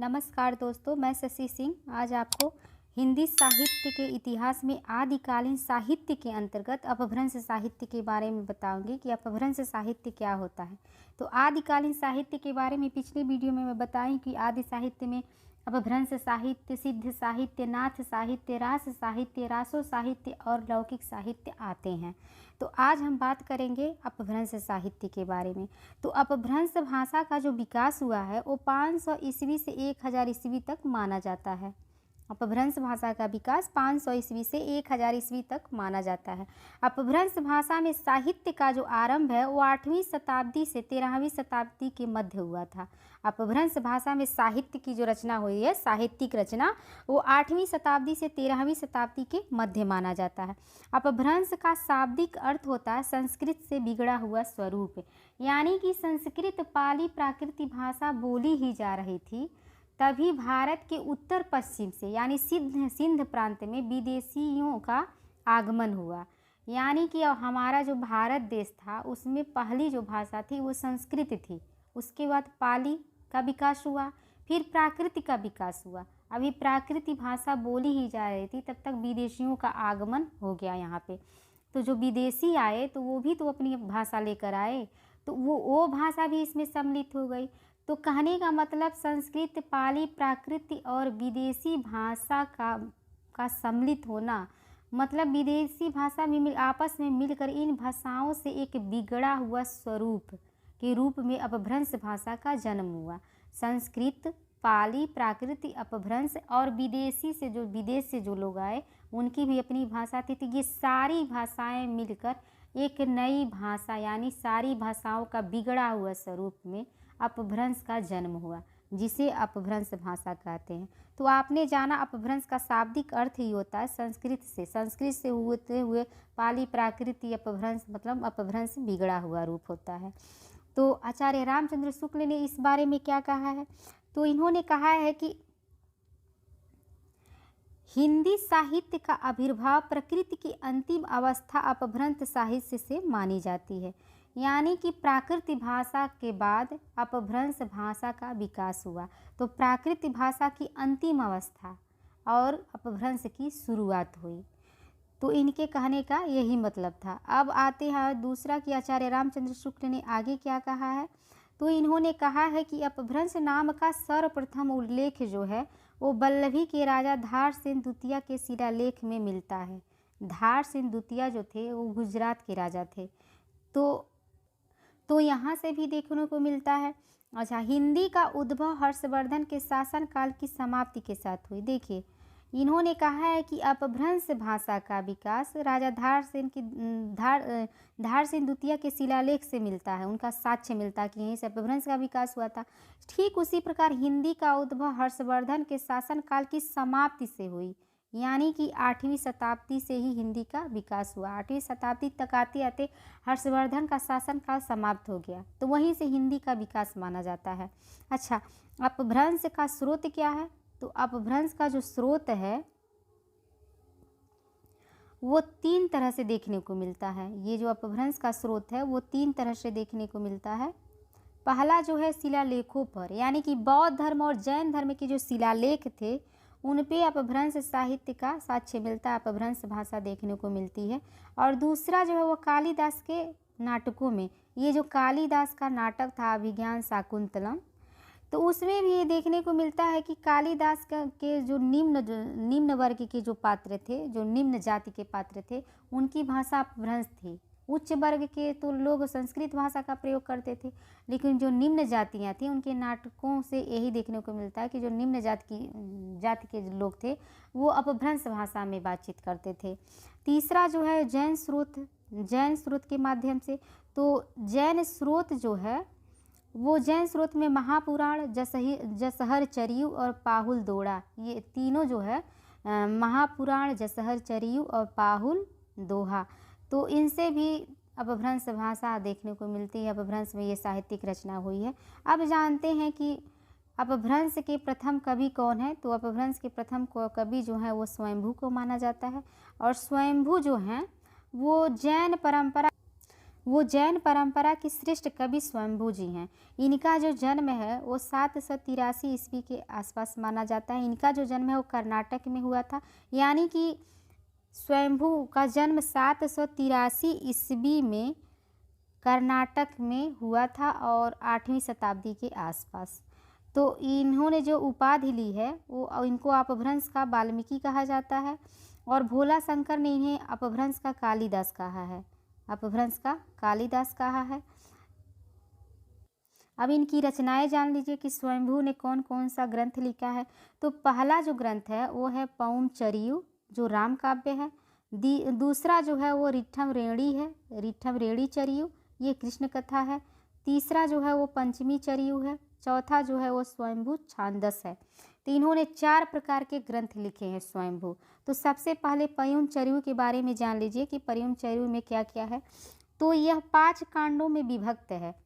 नमस्कार दोस्तों, मैं शशि सिंह आज आपको हिंदी साहित्य के इतिहास में आदिकालीन साहित्य के अंतर्गत अपभ्रंश साहित्य के बारे में बताऊंगी कि अपभ्रंश साहित्य क्या होता है। तो आदिकालीन साहित्य के बारे में पिछले वीडियो में मैं बताई कि आदि साहित्य में अपभ्रंश साहित्य, सिद्ध साहित्य, नाथ साहित्य, रास साहित्य, रासो साहित्य और लौकिक साहित्य आते हैं। तो आज हम बात करेंगे अपभ्रंश साहित्य के बारे में। तो अपभ्रंश भाषा का जो विकास हुआ है वो 500 ईस्वी से 1000 ईस्वी तक माना जाता है। अपभ्रंश भाषा का विकास 500 ईस्वी से 1000 ईस्वी तक माना जाता है। अपभ्रंश भाषा में साहित्य का जो आरंभ है वो 8वीं शताब्दी से 13वीं शताब्दी के मध्य हुआ था। अपभ्रंश भाषा में साहित्य की जो रचना हुई है, साहित्यिक रचना, वो 8वीं शताब्दी से 13वीं शताब्दी के मध्य माना जाता है। अपभ्रंश का शाब्दिक अर्थ होता है संस्कृत से बिगड़ा हुआ स्वरूप, यानी कि संस्कृत पाली प्राकृत भाषा बोली ही जा रही थी, तभी भारत के उत्तर पश्चिम से यानी सिंध प्रांत में विदेशियों का आगमन हुआ। यानी कि हमारा जो भारत देश था उसमें पहली जो भाषा थी वो संस्कृत थी, उसके बाद पाली का विकास हुआ, फिर प्राकृत का विकास हुआ। अभी प्राकृतिक भाषा बोली ही जा रही थी, तब तक विदेशियों का आगमन हो गया यहाँ पे। तो जो विदेशी आए तो वो भी तो अपनी भाषा लेकर आए, तो वो भाषा भी इसमें सम्मिलित हो गई। तो कहने का मतलब संस्कृत, पाली, प्राकृत और विदेशी भाषा का सम्मिलित होना, मतलब विदेशी भाषा में आपस में मिलकर इन भाषाओं से एक बिगड़ा हुआ स्वरूप के रूप में अपभ्रंश भाषा का जन्म हुआ। संस्कृत, पाली, प्राकृत, अपभ्रंश और विदेशी से विदेश से जो लोग आए उनकी भी अपनी भाषा थी। तो ये सारी भाषाएं मिलकर एक नई भाषा यानी सारी भाषाओं का बिगड़ा हुआ स्वरूप में अपभ्रंश का जन्म हुआ, जिसे अपभ्रंश भाषा कहते हैं। तो आपने जाना अपभ्रंश का शाब्दिक अर्थ ही होता है संस्कृत से होते हुए पाली प्राकृत अपभ्रंश, मतलब अपभ्रंश बिगड़ा हुआ रूप होता है। तो आचार्य रामचंद्र शुक्ल ने इस बारे में क्या कहा है? तो इन्होंने कहा है कि हिंदी साहित्य का आविर्भाव प्रकृति की अंतिम अवस्था अपभ्रंश साहित्य से मानी जाती है, यानी कि प्राकृत भाषा के बाद अपभ्रंश भाषा का विकास हुआ। तो प्राकृत भाषा की अंतिम अवस्था और अपभ्रंश की शुरुआत हुई। तो इनके कहने का यही मतलब था। अब आते हैं दूसरा कि आचार्य रामचंद्र शुक्ल ने आगे क्या कहा है। तो इन्होंने कहा है कि अपभ्रंश नाम का सर्वप्रथम उल्लेख जो है वो वल्लभी के राजा धारसेन द्वितीय के शिलालेख में मिलता है। धारसेन द्वितीय जो थे वो गुजरात के राजा थे। तो यहाँ से भी देखने को मिलता है। अच्छा, हिंदी का उद्भव हर्षवर्धन के शासनकाल की समाप्ति के साथ हुई। देखिए, इन्होंने कहा है कि अपभ्रंश भाषा का विकास राजा धारसेन द्वितीय के शिलालेख से मिलता है, उनका साक्ष्य मिलता है कि यहीं से अपभ्रंश का विकास हुआ था। ठीक उसी प्रकार हिंदी का उद्भव हर्षवर्धन के शासनकाल की समाप्ति से हुई, यानी कि 8वीं शताब्दी से ही हिंदी का विकास हुआ। 8वीं शताब्दी तक आते आते हर्षवर्धन का शासनकाल समाप्त हो गया, तो वहीं से हिंदी का विकास माना जाता है। अच्छा, अपभ्रंश का स्रोत क्या है? तो अपभ्रंश का जो स्रोत है वो 3 तरह से देखने को मिलता है। ये जो अपभ्रंश का स्रोत है वो 3 तरह से देखने को मिलता है। पहला जो है शिलालेखों पर, यानी कि बौद्ध धर्म और जैन धर्म के जो शिलालेख थे उन पे अपभ्रंश साहित्य का साक्ष्य मिलता है, अपभ्रंश भाषा देखने को मिलती है। और दूसरा जो है वो कालिदास के नाटकों में, ये जो कालिदास का नाटक था अभिज्ञान शाकुंतलम, तो उसमें भी ये देखने को मिलता है कि कालिदास के जो निम्न वर्ग के जो पात्र थे, जो निम्न जाति के पात्र थे, उनकी भाषा अपभ्रंश थी। उच्च वर्ग के तो लोग संस्कृत भाषा का प्रयोग करते थे, लेकिन जो निम्न जातियाँ थी उनके नाटकों से यही देखने को मिलता है कि जो निम्न जाति के लोग थे वो अपभ्रंश भाषा में बातचीत करते थे। तीसरा जो है जैन स्रोत के माध्यम से। तो जैन स्रोत जो है वो जैन स्रोत में महापुराण, जसहर चरियु और पाहुल दोड़ा, ये तीनों जो है महापुराण, जसहर चरियु और पाहुल दोहा, तो इनसे भी अपभ्रंश भाषा देखने को मिलती है। अपभ्रंश में ये साहित्यिक रचना हुई है। अब जानते हैं कि अपभ्रंश के प्रथम कवि कौन है। तो अपभ्रंश के प्रथम कवि जो है वो स्वयंभू को माना जाता है, और स्वयंभू जो हैं वो जैन परंपरा वो जैन परंपरा के श्रेष्ठ कवि स्वयंभू जी हैं। इनका जो जन्म है वो 783 ईस्वी के आसपास माना जाता है। इनका जो जन्म है वो कर्नाटक में हुआ था, यानी कि स्वयंभू का जन्म 783 ईस्वी में कर्नाटक में हुआ था और 8वीं शताब्दी के आसपास। तो इन्होंने जो उपाधि ली है वो इनको अपभ्रंश का वाल्मीकि कहा जाता है, और भोला शंकर ने इन्हें अपभ्रंश का कालिदास कहा है। अपभ्रंश का कालिदास कहा है। अब इनकी रचनाएं जान लीजिए कि स्वयंभू ने कौन कौन सा ग्रंथ लिखा है। तो पहला जो ग्रंथ है वो है पौम चरियु, जो राम काव्य है। दूसरा जो है वो रिट्ठम रेणी है, रिट्ठम रेणी चरियु, ये कृष्ण कथा है। तीसरा जो है वो पंचमी चरियु है। चौथा जो है वो स्वयंभू छांदस है। तो इन्होंने 4 प्रकार के ग्रंथ लिखे हैं स्वयंभू। तो सबसे पहले पयुम चरियु के बारे में जान लीजिए कि पयुम चरियु में क्या क्या है। तो यह 5 कांडों में विभक्त है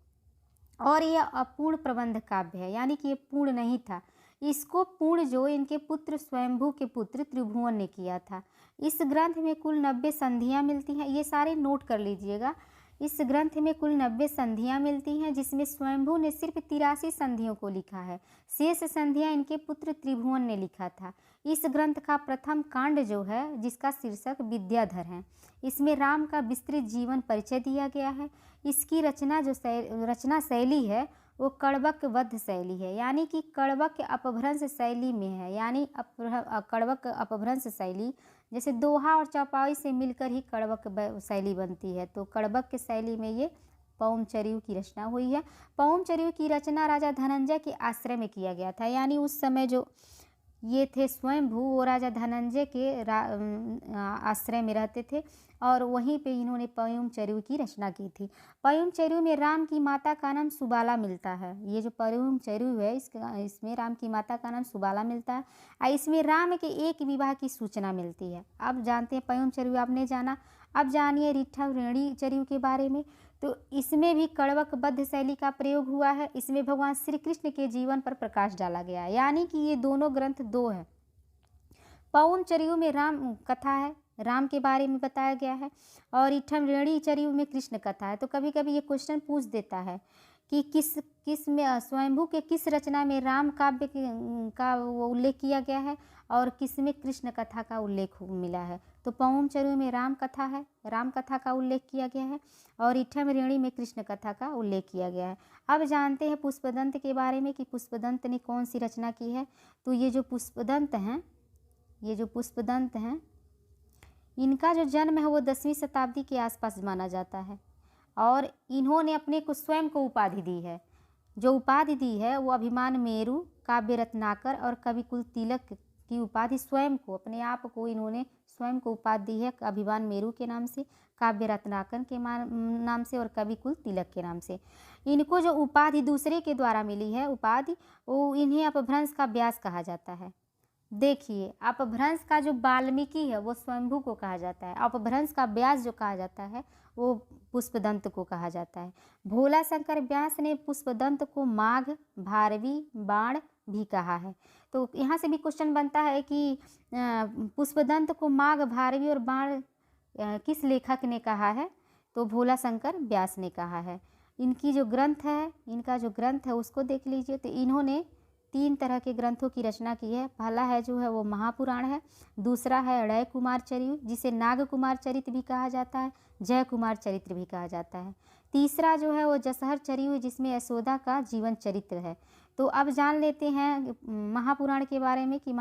और यह अपूर्ण प्रबंध काव्य है, यानी कि ये पूर्ण नहीं था। इसको पूर्ण जो इनके पुत्र स्वयंभू के पुत्र त्रिभुवन ने किया था। इस ग्रंथ में कुल 90 संधियाँ मिलती हैं, ये सारे नोट कर लीजिएगा। इस ग्रंथ में कुल 90 संधियाँ मिलती हैं, जिसमें स्वयंभू ने सिर्फ 83 संधियों को लिखा है। शेष संधियाँ इनके पुत्र त्रिभुवन ने लिखा था। इस ग्रंथ का प्रथम कांड जो है, जिसका शीर्षक विद्याधर है, इसमें राम का विस्तृत जीवन परिचय दिया गया है। इसकी रचना शैली है वो कड़वक वध शैली है, यानी कि कड़वक अपभ्रंश शैली में है। यानी कड़वक अपभ्रंश शैली जैसे दोहा और चौपाई से मिलकर ही कड़वक शैली बनती है। तो कड़वक की शैली में ये पौम चरियु की रचना हुई है। पौम चरियु की रचना राजा धनंजय के आश्रय में किया गया था, यानी उस समय जो ये थे स्वयंभू, वो राजा धनंजय के आश्रय में रहते थे और वहीं पे इन्होंने पयुम चरियु की रचना की थी। पयुम चरियु में राम की माता का नाम सुबाला मिलता है। ये जो पयुम चरियु है इसमें राम की माता का नाम सुबाला मिलता है और इसमें राम के एक विवाह की सूचना मिलती है। अब जानते हैं पयुम चरियु आपने जाना। अब जानिए रिट्ठम रेणी चरियु के बारे में। तो इसमें भी कड़वक बद्ध शैली का प्रयोग हुआ है। इसमें भगवान श्री कृष्ण के जीवन पर प्रकाश डाला गया है, यानी कि ये दोनों ग्रंथ दो हैं। पौम चरियु में राम कथा है, राम के बारे में बताया गया है, और रिट्ठम रेणी चरियु में कृष्ण कथा है। तो कभी कभी ये क्वेश्चन पूछ देता है कि किस में स्वयंभू के किस रचना में राम काव्य का वो उल्लेख किया गया है और किस में कृष्ण कथा का उल्लेख मिला है। तो पौम चरियु में राम कथा है, राम कथा का उल्लेख किया गया है, और रिट्ठम रेणी में कृष्ण कथा का उल्लेख किया गया है। अब जानते हैं पुष्पदंत के बारे में कि पुष्पदंत ने कौन सी रचना की है। तो ये जो पुष्पदंत हैं इनका जो जन्म है वो 10वीं शताब्दी के आसपास माना जाता है, और इन्होंने अपने को स्वयं को उपाधि दी है। जो उपाधि दी है वो अभिमान मेरु, काव्य रत्नाकर और कविकुल तिलक की उपाधि स्वयं को, अपने आप को इन्होंने स्वयं को उपाधि दी है अभिमान मेरु के नाम से, काव्य रत्नाकर के नाम से और कविकुल तिलक के नाम से। इनको जो उपाधि दूसरे के द्वारा मिली है उपाधि, वो इन्हें अपभ्रंश का व्यास कहा जाता है। देखिए अपभ्रंश का जो वाल्मीकि है वो स्वयंभू को कहा जाता है, अपभ्रंश का व्यास जो कहा जाता है वो पुष्पदंत को कहा जाता है। भोला शंकर व्यास ने पुष्पदंत को माघ, भारवी, बाण भी कहा है। तो यहाँ से भी क्वेश्चन बनता है कि पुष्पदंत को माघ, भारवी और बाण किस लेखक ने कहा है। तो भोला शंकर व्यास ने कहा है। इनका जो ग्रंथ है उसको देख लीजिए। तो इन्होंने 3 तरह के ग्रंथों की रचना की है। पहला है जो है वो महापुराण है, दूसरा है अड़य कुमार चरित्र, जिसे नाग कुमार चरित्र भी कहा जाता है, जय कुमार चरित्र भी कहा जाता है। तीसरा जो है वो जसहर चरित्र, जिसमें यशोदा का जीवन चरित्र है। तो अब जान लेते हैं महापुराण के बारे में कि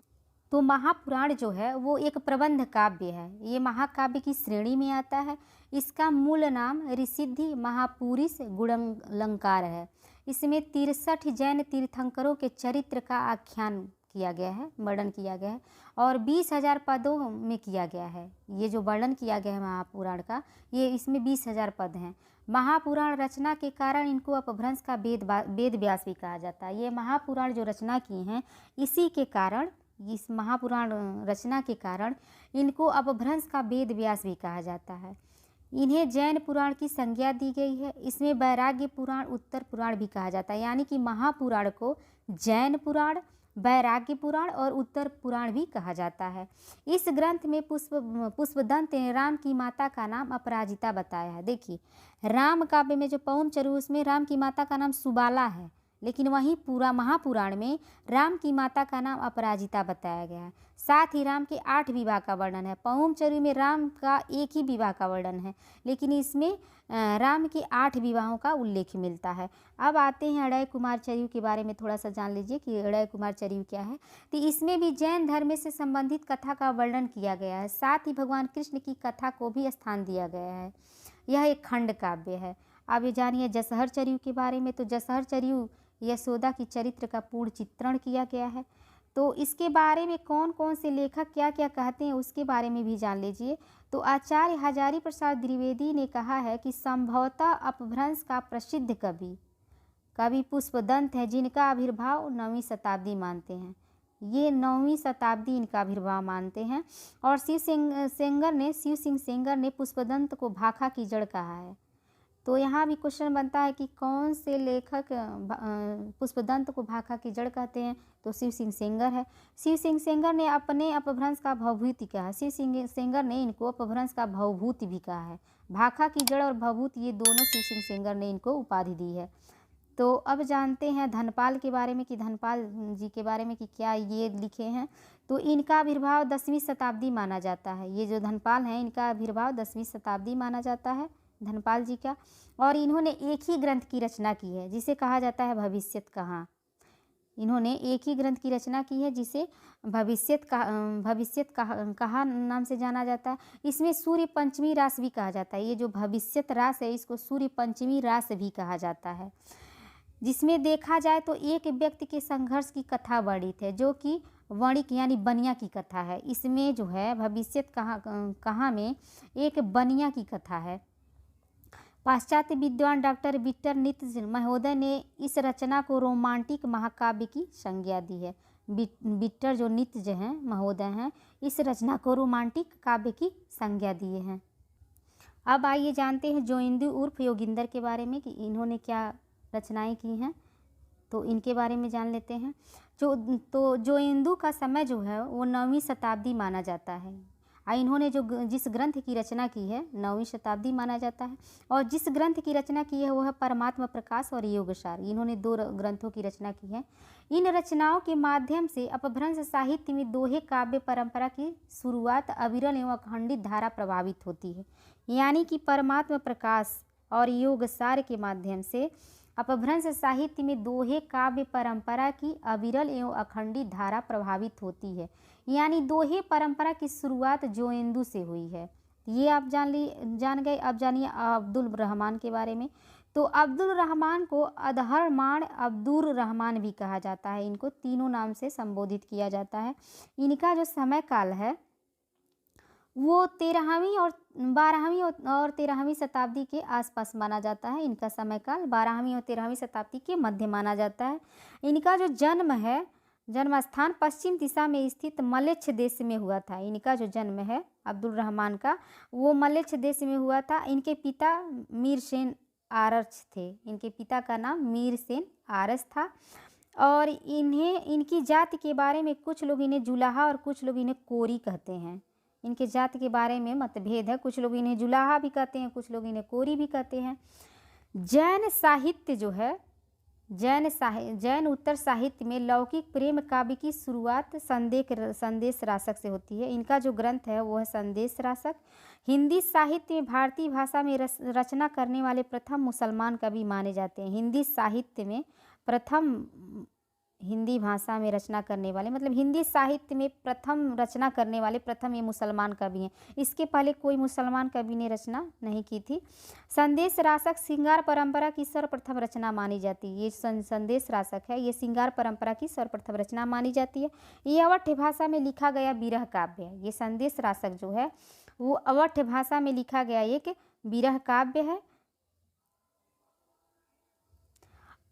तो महापुराण जो है वो एक प्रबंध काव्य है। ये महाकाव्य की श्रेणी में आता है। इसका मूल नाम ऋषिद्धि महापुरुष गुणालंकार है। इसमें 63 जैन तीर्थंकरों के चरित्र का आख्यान किया गया है, वर्णन किया गया है, और 20,000 पदों में किया गया है। ये जो वर्णन किया गया है महापुराण का, ये इसमें 20,000 पद हैं। महापुराण रचना के कारण इनको अपभ्रंश का वेद व्यास भी कहा जाता है। ये महापुराण जो रचना की हैं इसी के कारण, इस महापुराण रचना के कारण इनको अपभ्रंश का वेद व्यास भी कहा जाता है। इन्हें जैन पुराण की संज्ञा दी गई है। इसमें वैराग्य पुराण, उत्तर पुराण भी कहा जाता है, यानी कि महापुराण को जैन पुराण, वैराग्य पुराण और उत्तर पुराण भी कहा जाता है। इस ग्रंथ में पुष्पदंत ने राम की माता का नाम अपराजिता बताया है। देखिए, राम काव्य में जो पवन चरु उसमें राम की माता का नाम सुबाला है, लेकिन वहीं पूरा महापुराण में राम की माता का नाम अपराजिता बताया गया है। साथ ही राम के 8 विवाह का वर्णन है। पहुम चरु में राम का एक ही विवाह का वर्णन है, लेकिन इसमें राम के 8 विवाहों का उल्लेख मिलता है। अब आते हैं अड़य कुमार चरयू के बारे में थोड़ा सा जान लीजिए कि अड़य कुमार चरयू क्या है। तो इसमें भी जैन धर्म से संबंधित कथा का वर्णन किया गया है। साथ ही भगवान कृष्ण की कथा को भी स्थान दिया गया है। यह एक खंड काव्य है। अब ये जानिए जसहर चरयू के बारे में। तो जसहर चरयू यशोदा की चरित्र का पूर्ण चित्रण किया गया है। तो इसके बारे में कौन कौन से लेखक क्या क्या कहते हैं उसके बारे में भी जान लीजिए। तो आचार्य हजारी प्रसाद द्विवेदी ने कहा है कि संभवतः अपभ्रंश का प्रसिद्ध कवि पुष्पदंत है, जिनका आविर्भाव 9वीं शताब्दी मानते हैं। ये 9वीं शताब्दी इनका आविर्भाव मानते हैं। और शिव सिंह सेंगर ने पुष्पदंत को भाखा की जड़ कहा है। तो यहाँ भी क्वेश्चन बनता है कि कौन से लेखक पुष्पदंत को भाखा की जड़ कहते हैं। तो शिव सिंह सेंगर है। शिव सिंह सेंगर ने अपने अपभ्रंश का भवभूति कहा। शिव सिंह सेंगर ने इनको अपभ्रंश का भवभूति भी कहा है। भाखा की जड़ और भवभूति ये दोनों शिव सिंह सेंगर ने इनको उपाधि दी है। तो अब जानते हैं धनपाल के बारे में कि धनपाल जी के बारे में कि क्या ये लिखे हैं। तो इनका आविर्भाव 10वीं शताब्दी माना जाता है। ये जो धनपाल हैं इनका आविर्भाव 10वीं शताब्दी माना जाता है, धनपाल जी का। और इन्होंने एक ही ग्रंथ की रचना की है जिसे कहा जाता है भविष्यत कहा। इन्होंने एक ही ग्रंथ की रचना की है जिसे भविष्यत कहा नाम से जाना जाता है। इसमें सूर्य पंचमी रास भी कहा जाता है। ये जो भविष्यत रास है इसको सूर्य पंचमी रास भी कहा जाता है, जिसमें देखा जाए तो एक व्यक्ति के संघर्ष की कथा वर्णित है, जो कि वणिक यानी बनिया की कथा है। इसमें जो है भविष्यत कहा में एक बनिया की कथा है। पाश्चात्य विद्वान डॉक्टर विक्टर नित्ज महोदय ने इस रचना को रोमांटिक महाकाव्य की संज्ञा दी है। विक्टर जो नित्ज हैं महोदय हैं, इस रचना को रोमांटिक काव्य की संज्ञा दिए हैं। अब आइए जानते हैं जोइंदू उर्फ योगिंदर के बारे में कि इन्होंने क्या रचनाएं की हैं। तो इनके बारे में जान लेते हैं। जोइंदू का समय जो है वो 9वीं शताब्दी माना जाता है। इन्होंने जिस ग्रंथ की रचना की है 9वीं शताब्दी माना जाता है। और जिस ग्रंथ की रचना की है वह परमात्मा प्रकाश और योगसार, इन्होंने 2 ग्रंथों की रचना की है। इन रचनाओं के माध्यम से अपभ्रंश साहित्य में दोहे काव्य परंपरा की शुरुआत अविरल एवं अखंडित धारा प्रभावित होती है। यानी कि परमात्मा प्रकाश और योगसार के माध्यम से अपभ्रंश साहित्य में दोहे काव्य परंपरा की अविरल एवं अखंडित धारा प्रभावित होती है। यानी दोहे परंपरा की शुरुआत जोइंदू से हुई है। ये आप जान गए। अब जानिए अब्दुल रहमान के बारे में। तो अब्दुल रहमान को अदहरमान अब्दुल रहमान भी कहा जाता है। इनको तीनों नाम से संबोधित किया जाता है। इनका जो समय काल है वो 13वीं और 12वीं और 13वीं शताब्दी के आसपास माना जाता है। इनका समय काल 12वीं और 13वीं शताब्दी के मध्य माना जाता है। इनका जो जन्म है, जन्म स्थान पश्चिम दिशा में स्थित मलेच्छ देश में हुआ था। इनका जो जन्म है अब्दुल रहमान का वो मलेच्छ देश में हुआ था। इनके पिता मीर सेन आरच थे। इनके पिता का नाम मीर सेन आरच था। और इनकी जाति के बारे में कुछ लोग इन्हें जुलाहा और कुछ लोग इन्हें कोरी कहते हैं। इनके जाति के बारे में मतभेद है। कुछ लोग इन्हें जुलाहा भी कहते हैं, कुछ लोग इन्हें कोरी भी कहते हैं। जैन साहित्य जो है, जैन उत्तर साहित्य में लौकिक प्रेम काव्य की शुरुआत संदेश रासक से होती है। इनका जो ग्रंथ है वो है संदेश रासक। हिंदी साहित्य में भारतीय भाषा में रचना करने वाले प्रथम मुसलमान कवि माने जाते हैं। हिंदी साहित्य में प्रथम हिंदी भाषा में रचना करने वाले मतलब हिंदी साहित्य में प्रथम रचना करने वाले प्रथम ये मुसलमान कवि हैं। इसके पहले कोई मुसलमान कवि ने रचना नहीं की थी। संदेश रासक श्रृंगार परंपरा की सर्वप्रथम रचना मानी जाती है। ये संदेश रासक है, ये श्रृंगार परंपरा की सर्वप्रथम रचना मानी जाती है। ये अवध भाषा में लिखा गया विरह काव्य है। ये संदेश रासक जो है वो अवध भाषा में लिखा गया एक विरह काव्य है।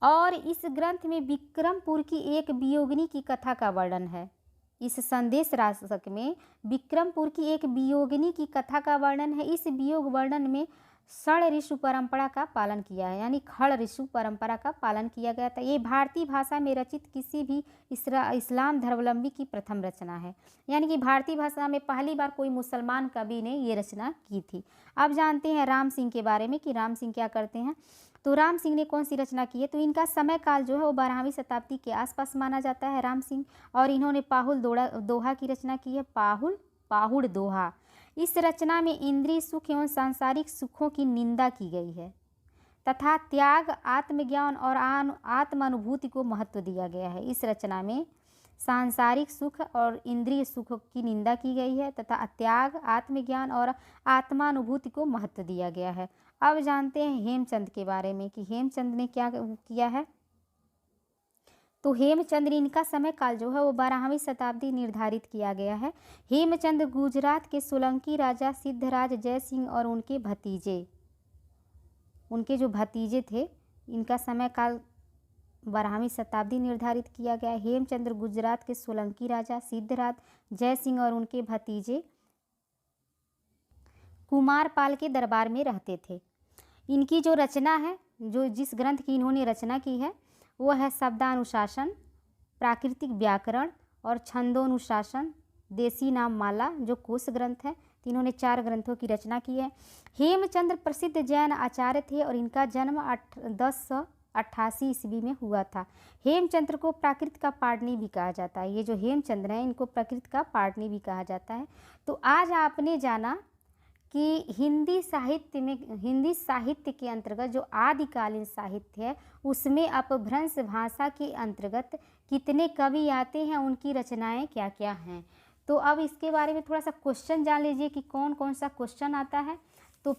और इस ग्रंथ में विक्रमपुर की एक वियोगिनी की कथा का वर्णन है। इस संदेश रासक में विक्रमपुर की एक वियोगिनी की कथा का वर्णन है। इस वियोग वर्णन में षण ऋषु परंपरा का पालन किया है, यानी खड़ ऋषु परंपरा का पालन किया गया था। ये भारतीय भाषा में रचित किसी भी इस्लाम धर्मावलंबी की प्रथम रचना है, यानी कि भारतीय भाषा में पहली बार कोई मुसलमान कवि ने ये रचना की थी। अब जानते हैं राम सिंह के बारे में कि राम सिंह क्या करते हैं। तो राम सिंह ने कौन सी रचना की है, तो इनका समय काल जो है वो 12वीं शताब्दी के आसपास माना जाता है राम सिंह, और इन्होंने पाहुल दोहा की रचना की है, पाहुड़ दोहा। इस रचना में इंद्रिय सुख एवं सांसारिक सुखों की निंदा की गई है तथा त्याग, आत्मज्ञान और आत्मानुभूति को महत्व दिया गया है। इस रचना में सांसारिक सुख और इंद्रिय सुख की निंदा की गई है तथा त्याग, आत्मज्ञान और आत्मानुभूति को महत्व दिया गया है। अब जानते हैं हेमचंद के बारे में कि हेमचंद ने क्या किया है। तो हेमचंद, इनका समय काल जो है वो 12वीं शताब्दी निर्धारित किया गया है। हेमचंद गुजरात के सोलंकी राजा सिद्धराज जयसिंह और उनके जो भतीजे थे, इनका समय काल 12वीं शताब्दी निर्धारित किया गया है। हेमचंद्र गुजरात के सोलंकी राजा सिद्धराज जयसिंह और उनके भतीजे कुमारपाल के दरबार में रहते थे। इनकी जो रचना है, जो जिस ग्रंथ की इन्होंने रचना की है, वो है शब्दानुशासन, प्राकृतिक व्याकरण और छंदोनुशासन, देसी नाम माला, जो कोश ग्रंथ है। तो इन्होंने 4 ग्रंथों की रचना की है। हेमचंद्र प्रसिद्ध जैन आचार्य थे और इनका जन्म 1088 ईस्वी में हुआ था। हेमचंद्र को प्राकृत का पाटनी भी कहा जाता है। ये जो हेमचंद्र हैं, इनको प्राकृत का पाटनी भी कहा जाता है। तो आज आपने जाना कि हिंदी साहित्य के अंतर्गत जो आदिकालीन साहित्य है, उसमें अपभ्रंश भाषा के अंतर्गत कितने कवि आते हैं, उनकी रचनाएं क्या क्या हैं। तो अब इसके बारे में थोड़ा सा क्वेश्चन जान लीजिए कि कौन कौन सा क्वेश्चन आता है। तो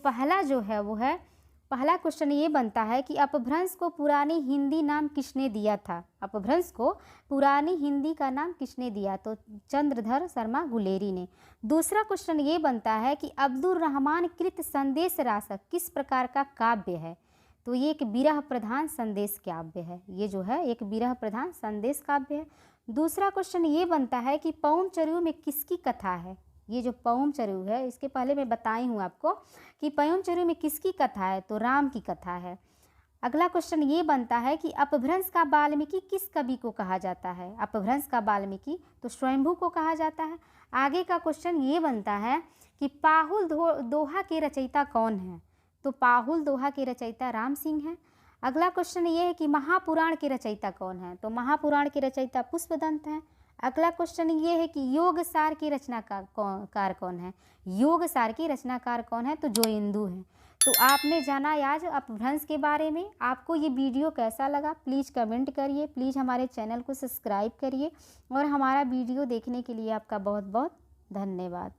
पहला क्वेश्चन ये बनता है कि अपभ्रंश को पुरानी हिंदी नाम किसने दिया था। अपभ्रंश को पुरानी हिंदी का नाम किसने दिया, तो चंद्रधर शर्मा गुलेरी ने। दूसरा क्वेश्चन ये बनता है कि अब्दुल रहमान कृत संदेश रासक किस प्रकार का काव्य है, तो ये एक विरह प्रधान संदेश काव्य है। ये जो है एक विरह प्रधान संदेश काव्य है। दूसरा क्वेश्चन ये बनता है कि पवन चरिऊ में किसकी कथा है। ये जो पवन चरिऊ है, इसके पहले मैं बताई हूँ आपको कि पवन चरिऊ में किसकी कथा है, तो राम की कथा है। अगला क्वेश्चन ये बनता है कि अपभ्रंश का वाल्मीकि किस कवि को कहा जाता है। अपभ्रंश का वाल्मीकि तो स्वयंभू को कहा जाता है। आगे का क्वेश्चन ये बनता है कि पाहुल दोहा के रचयिता कौन है, तो पाहुल दोहा के रचयिता राम सिंह हैं। अगला क्वेश्चन ये है कि महापुराण के रचयिता कौन है, तो महापुराण के रचयिता पुष्पदंत हैं। अगला क्वेश्चन ये है कि योगसार की रचनाकार कौन है। योगसार की रचनाकार कौन है, तो जोइंदू हैं। तो आपने जाना आज अपभ्रंश के बारे में। आपको ये वीडियो कैसा लगा प्लीज़ कमेंट करिए, प्लीज़ हमारे चैनल को सब्सक्राइब करिए और हमारा वीडियो देखने के लिए आपका बहुत बहुत धन्यवाद।